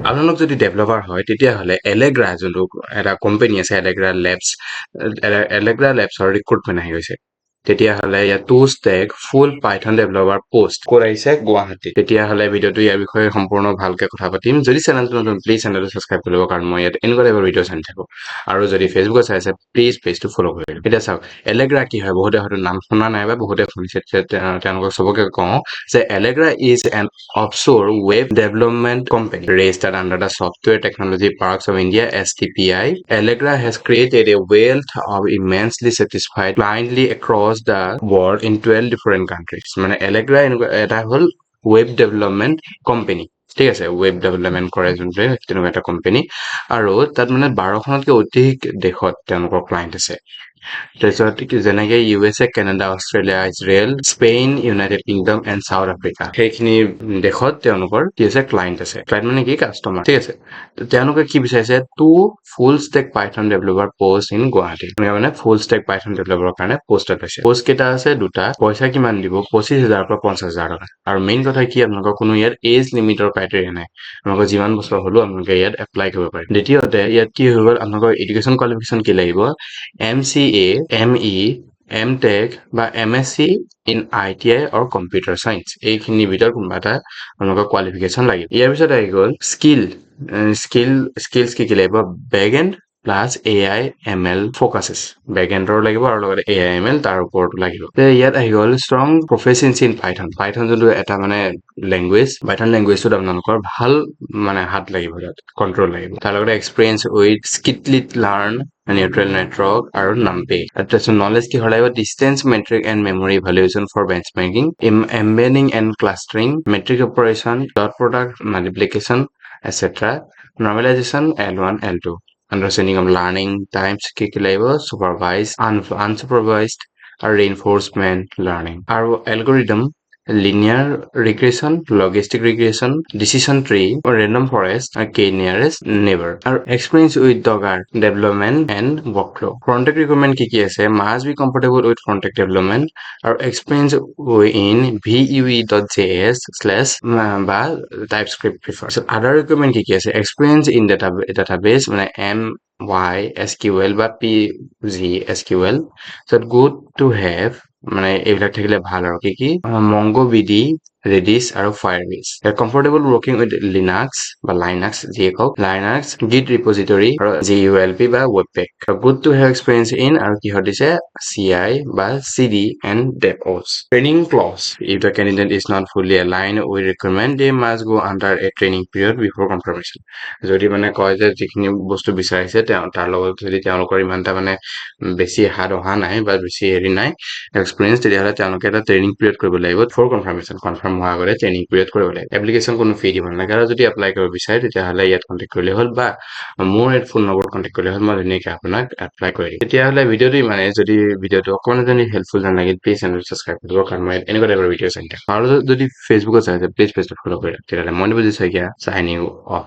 আপোনালোক যদি ডেভেলপাৰ হয় তেতিয়াহ'লে Alegra যোনটো এটা কোম্পানী আছে Alegra Labsৰ ৰিক্ৰুটমেণ্ট আহি গৈছে তেতিয়াহ'লে ইয়াত 2 stack ফুল পাইথন ডেভেলপাৰ পোষ্ট কৰাইছে গুৱাহাটী তেতিয়াহ'লে ভিডিঅ'টো ইয়াৰ বিষয়ে সম্পূৰ্ণ ভালকে কথা পাতিম যদি চেনেলটো নতুন প্লিজ চেনেলটো সাবস্ক্ৰাইব কৰিব কাৰণ মই ইয়াত এনেকুৱা টাইপৰ ভিডিঅ' চাই থাকো আৰু যদি ফেচবুকত চাই আছে প্লিজ পেজটো ফলো কৰিব এতিয়া চাওক Alegra কি হয় বহুতে হয়তো নাম শুনা নাই বা বহুতে শুনিছে তেওঁলোকক সবকে কওঁ যে Alegra is an offshore web development company registered under the Software Technology Parks of India STPI. Alegra has created a wealth of immensely satisfied cliently across the world in 12 different countries. মানে Alegra এটা হল web development company. ঠিক আছে web development কৰে যোনটোৱে তেনেকুৱা এটা company আৰু তাত মানে 12খনতকৈ অধিক দেশত তেওঁলোকৰ ক্লায়েন্ট আছে তাৰপিছত যেনেকে USA Canada Australia Israel Spain United kingdom and south Africa সেইখিনি দেশত তেওঁলোকৰ কি আছে ক্লায়েন্ট আছে ক্লায়েন্ট মানে কি কাস্টমাৰ ঠিক আছে তেওঁলোকে কি বিচাৰিছে two full stack Python developer post in Guwahati মানে ফুল ষ্টেক পাইথন ডেভেলপাৰৰ কাৰণে পোষ্ট আছে পোষ্ট কেইটা আছে দুটা পইচা কিমান দিব 25000 পৰা 50000 টকা আৰু মেইন কথা কি আপোনালোকৰ কোনো ইয়াত এজ লিমিটৰ ক্ৰাইটেৰিয়া নাই আপোনালোকৰ যিমান বছৰ হলো আপোনালোকে ইয়াত এপ্লাই কৰিব পাৰে দ্বিতীয়তে ইয়াত কি হৈ গ'ল আপোনালোকৰ এডুকেশ্যন কোৱালিফিকেশ্যন কি লাগিব MCA, ME, MTech বা MSc in ITI or Computer Science এইখিনি ভিতৰত কোনোবা এটা আপোনালোকৰ কোৱালিফিকেশ্যন লাগিব ইয়াৰ পিছত আহি গ'ল স্কিলছ কি লাগিব বেকএণ্ড প্লাছ AI ML ফ'কাছেছ বেকএণ্ডৰ লাগিব আৰু লগতে AI ML তাৰ ওপৰতো লাগিব ইয়াত আহি গ'ল ষ্ট্ৰং প্ৰফিচিয়েঞ্চি ইন পাইথন যোনটো এটা মানে লেংগুৱেজ পাইথন লেংগুৱেজটোত আপোনালোকৰ ভাল মানে হাত লাগিব তাত কণ্ট্ৰল লাগিব তাৰ লগতে experience with scikit learn neutral network আৰু numpy তাৰপিছত knowledge কি হ'ব লাগিব distance metric and memory evaluation for benchmarking embedding and clustering metric operation dot product multiplication etc normalization L1 L2 understanding of learning times কি লাগিব supervised unsupervised আৰু reinforcement learning আৰু algorithm linear regression logistic regression decision tree or random forest or k-nearest neighbor আৰু experience with Docker development and workflow front-end requirement কি আছে must be compatible with front-end development আৰু experience in vue.js বা TypeScript preferred so other requirement কি আছে experience in database মানে MySQL বা PGSQL so good to have মানে এইবিলাক থাকিলে ভাল আৰু কি MongoDB Redis আৰু Firebase comfortable working with Linux বা Linux যিয়ে কওক Linux Git repository আৰু GULP বা Webpack good to have experience in আৰু কি দিছে CI বা CD and DevOps training clause if the candidate is not fully aligned with requirement they must go under a training period before confirmation যদি মানে কয় যে যিখিনি বস্তু বিচাৰিছে তাৰ লগত যদি তেওঁলোকৰ ইমানটা মানে বেছি হাত অহা নাই বা বেছি হেৰি নাই এক্সপিৰিয়েন্স তেতিয়াহ'লে তেওঁলোকে এটা ট্ৰেইনিং পিৰিয়ড কৰিব লাগিব ফৰ কনফাৰ্মেশ্যন কনফাৰ্ম হোৱাৰ আগতে ট্ৰেইনিং পিৰিয়ড কৰিব লাগিব এপ্লিকেশ্যন কোনো ফি দিব নালাগে আৰু যদি এপ্লাই কৰিব বিচাৰে তেতিয়াহ'লে ইয়াত কণ্টেক্ট কৰিলে হ'ল বা মোৰ এই ফোন নম্বৰ কণ্টেক্ট কৰিলে হ'ল মই ধুনীয়াকৈ আপোনাক এপ্লাই কৰি দিম তেতিয়াহ'লে ভিডিঅ'টো ইমানে যদি ভিডিঅ'টো অকণমান যদি হেল্পফুল যেন লাগিল প্লিজ চেনেলটো ছাবস্ক্ৰাইব কৰিব কাৰণ মই এনেকুৱা টাইপৰ ভিডিঅ' চাই থাকোঁ আৰু যদি ফেচবুকত চাই প্লিজ পেজটো ফ'ল' কৰি তেতিয়াহ'লে মই বুজি চাইকিয়া চাইনিং অফ